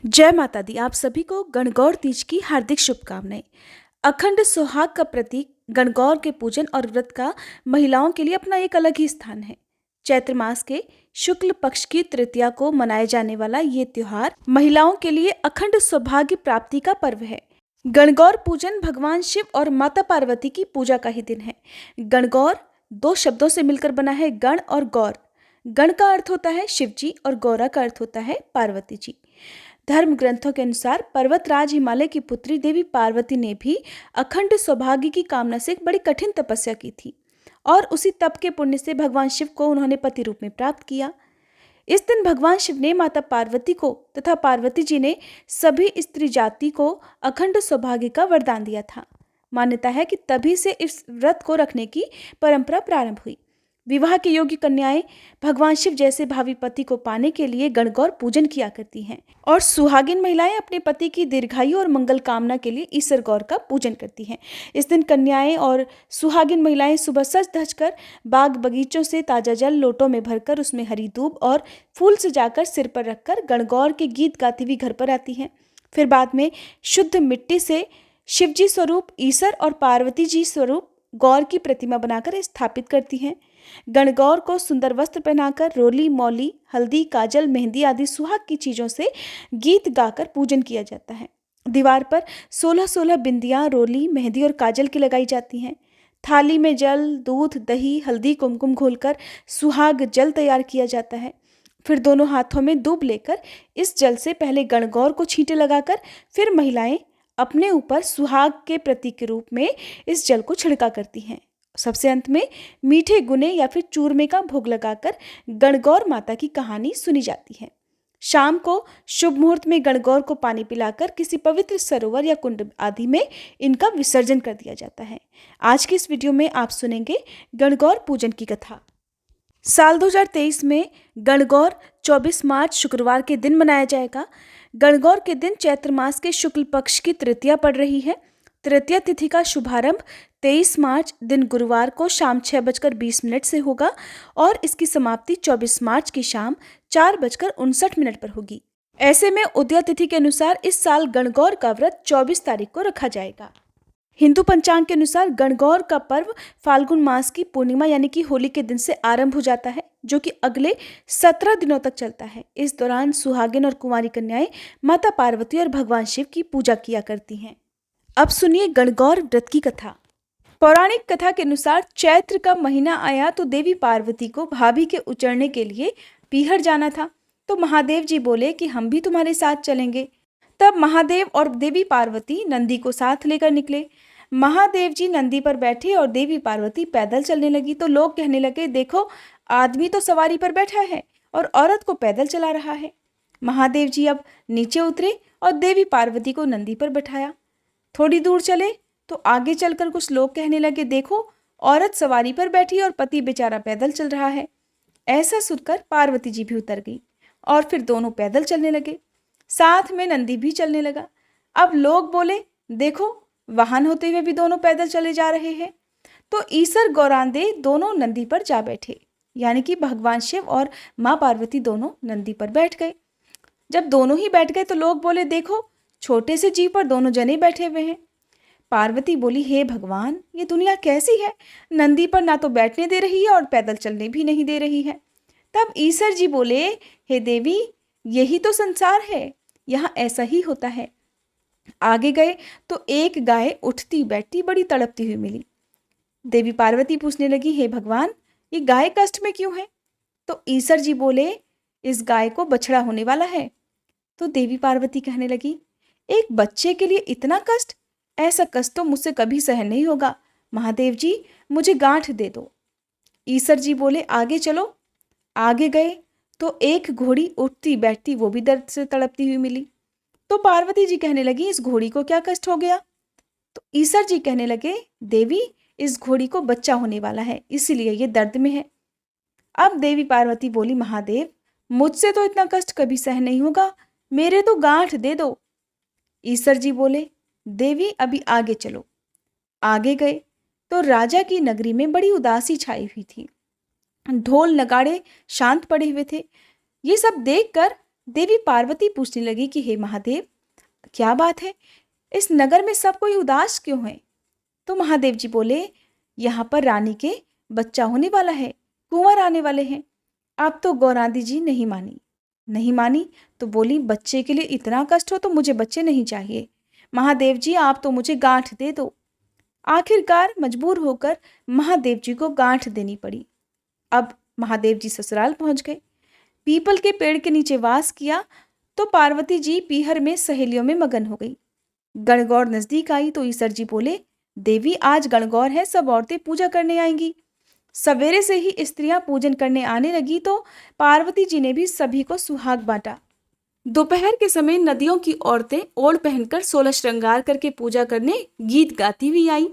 जय माता दी। आप सभी को गणगौर तीज की हार्दिक शुभकामनाएं। अखंड सुहाग का प्रतीक गणगौर के पूजन और व्रत का महिलाओं के लिए अपना एक अलग ही स्थान है। चैत्र मास के शुक्ल पक्ष की तृतीया को मनाए जाने वाला ये त्योहार महिलाओं के लिए अखंड सौभाग्य प्राप्ति का पर्व है। गणगौर पूजन भगवान शिव और माता पार्वती की पूजा का ही दिन है। गणगौर दो शब्दों से मिलकर बना है, गण और गौर। गण का अर्थ होता है शिव जी और गौरा का अर्थ होता है पार्वती जी। धर्म ग्रंथों के अनुसार पर्वतराज हिमालय की पुत्री देवी पार्वती ने भी अखंड सौभाग्य की कामना से एक बड़ी कठिन तपस्या की थी और उसी तप के पुण्य से भगवान शिव को उन्होंने पति रूप में प्राप्त किया। इस दिन भगवान शिव ने माता पार्वती को तथा पार्वती जी ने सभी स्त्री जाति को अखंड सौभाग्य का वरदान दिया था। मान्यता है कि तभी से इस व्रत को रखने की परंपरा प्रारंभ हुई। विवाह के योग्य कन्याएं भगवान शिव जैसे भावी पति को पाने के लिए गणगौर पूजन किया करती हैं और सुहागिन महिलाएं अपने पति की दीर्घायु और मंगल कामना के लिए ईसर गौर का पूजन करती हैं। इस दिन कन्याएं और सुहागिन महिलाएं सुबह सज धज कर बाग बगीचों से ताजा जल लोटों में भरकर उसमें हरी दूब और फूल सजाकर सिर पर रखकर गणगौर के गीत गाती हुई घर पर आती हैं। फिर बाद में शुद्ध मिट्टी से शिवजी स्वरूप ईसर और पार्वती जी स्वरूप गौर की प्रतिमा बनाकर स्थापित करती हैं। गणगौर को सुंदर वस्त्र पहनाकर रोली, मौली, हल्दी, काजल, मेहंदी आदि सुहाग की चीजों से गीत गाकर पूजन किया जाता है। दीवार पर 16-16 बिंदियां रोली, मेहंदी और काजल की लगाई जाती हैं। थाली में जल, दूध, दही, हल्दी, कुमकुम घोलकर सुहाग जल तैयार किया जाता है। फिर दोनों हाथों में दूब लेकर इस जल से पहले गणगौर को छींटे लगाकर फिर महिलाएं अपने ऊपर सुहाग के प्रतीक के रूप में इस जल को छिड़का करती हैं। सबसे अंत में मीठे गुने या फिर चूरमे का भोग लगाकर गणगौर माता की कहानी सुनी जाती है। शाम को शुभ मुहूर्त में गणगौर को पानी पिलाकर किसी पवित्र सरोवर या कुंड आदि में इनका विसर्जन कर दिया जाता है। आज की इस वीडियो में आप सुनेंगे गणगौर पूजन की कथा। साल 2023 में गणगौर 24 मार्च शुक्रवार के दिन मनाया जाएगा। गणगौर के दिन चैत्र मास के शुक्ल पक्ष की तृतीया पड़ रही है। तृतीया तिथि का शुभारंभ 23 मार्च दिन गुरुवार को शाम 6:20 से होगा और इसकी समाप्ति 24 मार्च की शाम 4:59 पर होगी। ऐसे में उदया तिथि के अनुसार इस साल गणगौर का व्रत 24 तारीख को रखा जाएगा। हिंदू पंचांग के अनुसार गणगौर का पर्व फाल्गुन मास की पूर्णिमा यानी कि होली के दिन से आरंभ हो जाता है, जो कि अगले 17 दिनों तक चलता है। इस दौरान सुहागिन और कुंवारी कन्याएं माता पार्वती और भगवान शिव की पूजा किया करती हैं। अब सुनिए गणगौर व्रत की कथा। पौराणिक कथा के अनुसार चैत्र का महीना आया तो देवी पार्वती को भाभी के उचरने के लिए पीहर जाना था। तो महादेव जी बोले कि हम भी तुम्हारे साथ चलेंगे। तब महादेव और देवी पार्वती नंदी को साथ लेकर निकले। महादेव जी नंदी पर बैठे और देवी पार्वती पैदल चलने लगी। तो लोग कहने लगे, देखो आदमी तो सवारी पर बैठा है और औरत को पैदल चला रहा है। महादेव जी अब नीचे उतरे और देवी पार्वती को नंदी पर बैठाया। थोड़ी दूर चले तो आगे चलकर कुछ लोग कहने लगे, देखो औरत सवारी पर बैठी और पति बेचारा पैदल चल रहा है। ऐसा सुनकर पार्वती जी भी उतर गई और फिर दोनों पैदल चलने लगे। साथ में नंदी भी चलने लगा। अब लोग बोले, देखो वाहन होते हुए भी दोनों पैदल चले जा रहे हैं। तो ईसर गौरांदे दोनों नंदी पर जा बैठे, यानी कि भगवान शिव और माँ पार्वती दोनों नंदी पर बैठ गए। जब दोनों ही बैठ गए तो लोग बोले, देखो छोटे से जीव पर दोनों जने बैठे हुए हैं। पार्वती बोली, हे भगवान, ये दुनिया कैसी है? नंदी पर ना तो बैठने दे रही है और पैदल चलने भी नहीं दे रही है। तब ईसर जी बोले, हे देवी, यही तो संसार है, यहाँ ऐसा ही होता है। आगे गए तो एक गाय उठती बैठती बड़ी तड़पती हुई मिली। देवी पार्वती पूछने लगी, हे भगवान, ये गाय कष्ट में क्यों है? तो ईसर जी बोले, इस गाय को बछड़ा होने वाला है। तो देवी पार्वती कहने लगी, एक बच्चे के लिए इतना कष्ट? ऐसा कष्ट तो मुझसे कभी सहन नहीं होगा। महादेव जी, मुझे गांठ दे दो। ईसर जी बोले, आगे चलो। आगे गए तो एक घोड़ी उठती बैठती वो भी दर्द से तड़पती हुई मिली। तो पार्वती जी कहने लगी, इस घोड़ी को क्या कष्ट हो गया? तो ईसर जी कहने लगे, देवी, इस घोड़ी को बच्चा होने वाला है, इसीलिए ये दर्द में है। अब देवी पार्वती बोली, महादेव, मुझसे तो इतना कष्ट कभी सहन नहीं होगा, मेरे तो गांठ दे दो। ईसर जी बोले, देवी अभी आगे चलो। आगे गए तो राजा की नगरी में बड़ी उदासी छाई हुई थी। ढोल नगाड़े शांत पड़े हुए थे। ये सब देखकर देवी पार्वती पूछने लगी कि हे महादेव, क्या बात है, इस नगर में सब कोई उदास क्यों है? तो महादेव जी बोले, यहाँ पर रानी के बच्चा होने वाला है, कुंवर आने वाले हैं। अब तो गौरांदी जी नहीं मानी। नहीं मानी तो बोली, बच्चे के लिए इतना कष्ट हो तो मुझे बच्चे नहीं चाहिए। महादेव जी आप तो मुझे गांठ दे दो। आखिरकार मजबूर होकर महादेव जी को गांठ देनी पड़ी। अब महादेव जी ससुराल पहुंच गए, पीपल के पेड़ के नीचे वास किया। तो पार्वती जी पीहर में सहेलियों में मगन हो गई। गणगौर नजदीक आई तो ईसर जी बोले, देवी आज गणगौर है, सब औरतें पूजा करने आएंगी। सवेरे से ही स्त्रियां पूजन करने आने लगी तो पार्वती जी ने भी सभी को सुहाग बांटा। दोपहर के समय नदियों की औरतें ओढ़ पहनकर 16 श्रृंगार करके पूजा करने गीत गाती हुई आई।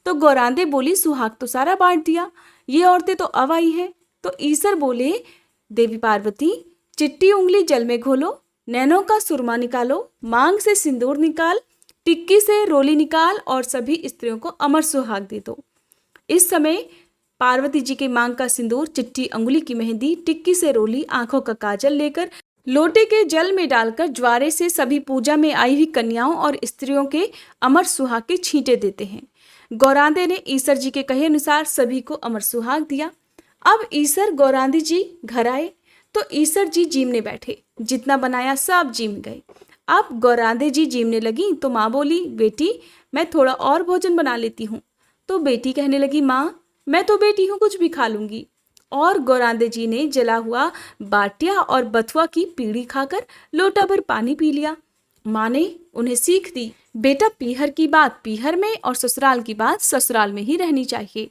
तो गौरांदे बोली, सुहाग तो सारा बांट दिया, ये औरतें तो अब आई हैं। तो ईसर बोले, देवी पार्वती चिट्टी उंगली जल में घोलो, नैनों का सुरमा निकालो, मांग से सिंदूर निकाल, टिक्की से रोली निकाल और सभी स्त्रियों को अमर सुहाग दे दो। इस समय पार्वती जी के मांग का सिंदूर, चिट्टी अंगुली की मेहंदी, टिक्की से रोली, आंखों का काजल लेकर लोटे के जल में डालकर ज्वारे से सभी पूजा में आई हुई कन्याओं और स्त्रियों के अमर सुहाग के छींटे देते हैं। गौरांदे ने ईसर जी के कहे अनुसार सभी को अमर सुहाग दिया। अब ईसर गौरांदी जी घर आए तो ईसर जी जीमने बैठे, जितना बनाया सब जीम गए। अब गौरांदे जी जीमने लगी तो माँ बोली, बेटी मैं थोड़ा और भोजन बना लेती हूँ। तो बेटी कहने लगी, माँ मैं तो बेटी हूँ, कुछ भी खा लूंगी। और गौरांदे जी ने जला हुआ बाटिया और बथुआ की पीढ़ी खाकर लोटा भर पानी पी लिया। माँ ने उन्हें सीख दी, बेटा पीहर की बात पीहर में और ससुराल की बात ससुराल में ही रहनी चाहिए।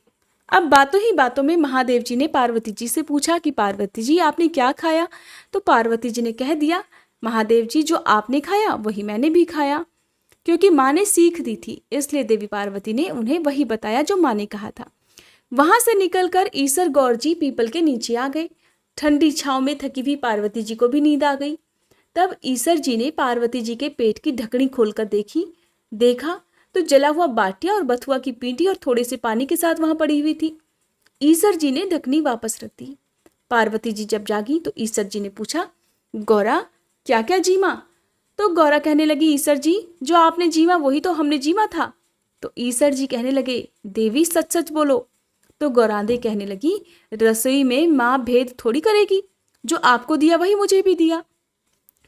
अब बातों ही बातों में महादेव जी ने पार्वती जी से पूछा कि पार्वती जी आपने क्या खाया? तो पार्वती जी ने कह दिया, महादेव जी जो आपने खाया वही मैंने भी खाया। क्योंकि माँ ने सीख दी थी इसलिए देवी पार्वती ने उन्हें वही बताया जो माँ ने कहा था। वहां से निकलकर ईसर गौर जी पीपल के नीचे आ गए। ठंडी छांव में थकी हुई पार्वती जी को भी नींद आ गई। तब ईसर जी ने पार्वती जी के पेट की ढकनी खोलकर देखा तो जला हुआ बाटिया और बथुआ की पींटी और थोड़े से पानी के साथ वहां पड़ी हुई थी। ईसर जी ने ढकनी वापस रख दी। पार्वती जी जब जागी तो ईसर जी ने पूछा, गौरा क्या क्या जीमा? तो गौरा कहने लगी, ईसर जी जो आपने जीमा वही तो हमने जीमा था। तो ईसर जी कहने लगे, देवी सच सच बोलो। तो गौरांदे कहने लगी, रसोई में माँ भेद थोड़ी करेगी, जो आपको दिया वही मुझे भी दिया।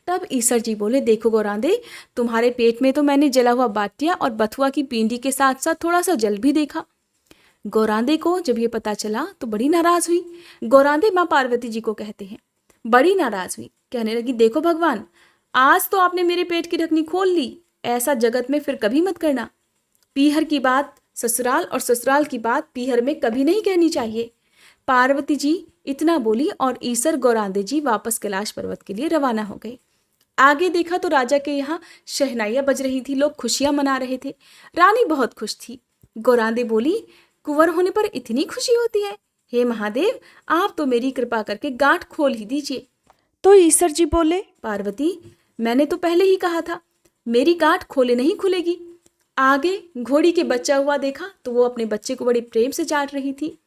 तब ईसर जी बोले, देखो गौरांदे तुम्हारे पेट में तो मैंने जला हुआ बाटिया और बथुआ की पींडी के साथ साथ थोड़ा सा जल भी देखा। गौरांदे को जब ये पता चला तो बड़ी नाराज हुई। गौरांदे माँ पार्वती जी को कहते हैं, बड़ी नाराज हुई, कहने लगी, देखो भगवान आज तो आपने मेरे पेट की ढकनी खोल ली, ऐसा जगत में फिर कभी मत करना। पीहर की बात ससुराल और ससुराल की बात पीहर में कभी नहीं कहनी चाहिए। पार्वती जी इतना बोली और ईसर गौरांदे जी वापस कैलाश पर्वत के लिए रवाना हो गए। आगे देखा तो राजा के यहाँ शहनाइयाँ बज रही थी, लोग खुशियां मना रहे थे। रानी बहुत खुश थी। गौरांदे बोली, कुंवर होने पर इतनी खुशी होती है? हे महादेव आप तो मेरी कृपा करके गांठ खोल ही दीजिए। तो ईसर जी बोले, पार्वती मैंने तो पहले ही कहा था मेरी गांठ खोले नहीं खुलेगी। आगे घोड़ी के बच्चा हुआ देखा तो वो अपने बच्चे को बड़े प्रेम से चाट रही थी।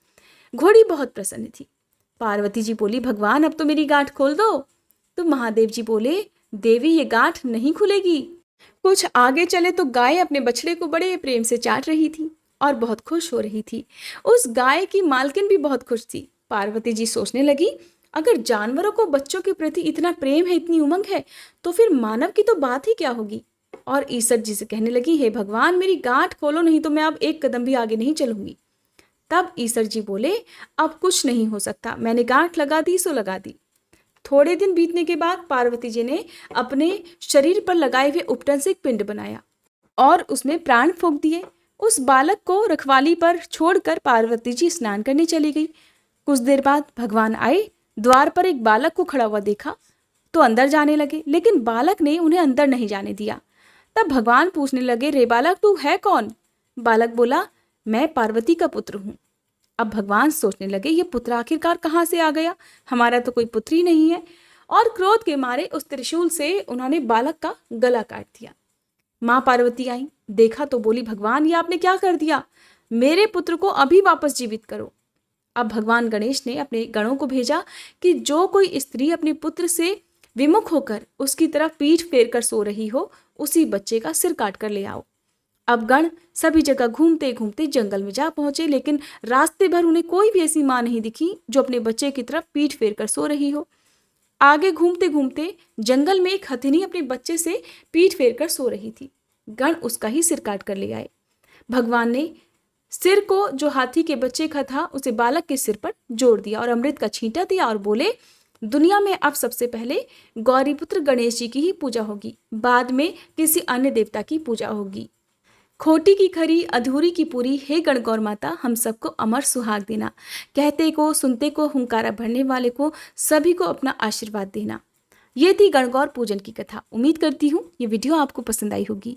घोड़ी बहुत प्रसन्न थी। पार्वती जी बोली, भगवान अब तो मेरी गांठ खोल दो। तो महादेव जी बोले, देवी ये गांठ नहीं खुलेगी। कुछ आगे चले तो गाय अपने बछड़े को बड़े प्रेम से चाट रही थी और बहुत खुश हो रही थी। उस गाय की मालकिन भी बहुत खुश थी। पार्वती जी सोचने लगी, अगर जानवरों को बच्चों के प्रति इतना प्रेम है, इतनी उमंग है, तो फिर मानव की तो बात ही क्या होगी। और ईसर जी से कहने लगी, हे भगवान मेरी गांठ खोलो, नहीं तो मैं अब एक कदम भी आगे नहीं चलूंगी। तब ईसर जी बोले, अब कुछ नहीं हो सकता, मैंने गांठ लगा दी सो लगा दी। थोड़े दिन बीतने के बाद पार्वती जी ने अपने शरीर पर लगाए हुए उपटन से एक पिंड बनाया और उसमें प्राण फूंक दिए। उस बालक को रखवाली पर छोड़कर पार्वती जी स्नान करने चली गई। कुछ देर बाद भगवान आए, द्वार पर एक बालक को खड़ा हुआ देखा तो अंदर जाने लगे, लेकिन बालक ने उन्हें अंदर नहीं जाने दिया। तब भगवान पूछने लगे, रे बालक तू है कौन? बालक बोला, मैं पार्वती का पुत्र हूँ। अब भगवान सोचने लगे, ये पुत्र आखिरकार कहाँ से आ गया, हमारा तो कोई पुत्र ही नहीं है। और क्रोध के मारे उस त्रिशूल से उन्होंने बालक का गला काट दिया। माँ पार्वती आई, देखा तो बोली, भगवान ये आपने क्या कर दिया, मेरे पुत्र को अभी वापस जीवित करो। अब भगवान गणेश ने अपने गणों को भेजा कि जो कोई स्त्री अपने पुत्र से विमुख होकर उसकी तरफ पीठ फेर कर सो रही हो, उसी बच्चे का सिर काट कर ले आओ। अब गण सभी जगह घूमते घूमते जंगल में जा पहुंचे, लेकिन रास्ते भर उन्हें कोई भी ऐसी मां नहीं दिखी जो अपने बच्चे की तरफ पीठ फेर कर सो रही हो। आगे घूमते घूमते जंगल में एक हथिनी अपने बच्चे से पीठ फेर कर सो रही थी। गण उसका ही सिर काट कर ले आए। भगवान ने सिर को जो हाथी के बच्चे का था उसे बालक के सिर पर जोड़ दिया और अमृत का छींटा दिया और बोले, दुनिया में अब सबसे पहले गौरीपुत्र गणेश जी की ही पूजा होगी, बाद में किसी अन्य देवता की पूजा होगी। खोटी की खरी अधूरी की पूरी, हे गणगौर माता हम सबको अमर सुहाग देना। कहते को सुनते को हुंकारा भरने वाले को सभी को अपना आशीर्वाद देना। ये थी गणगौर पूजन की कथा। उम्मीद करती हूँ ये वीडियो आपको पसंद आई होगी।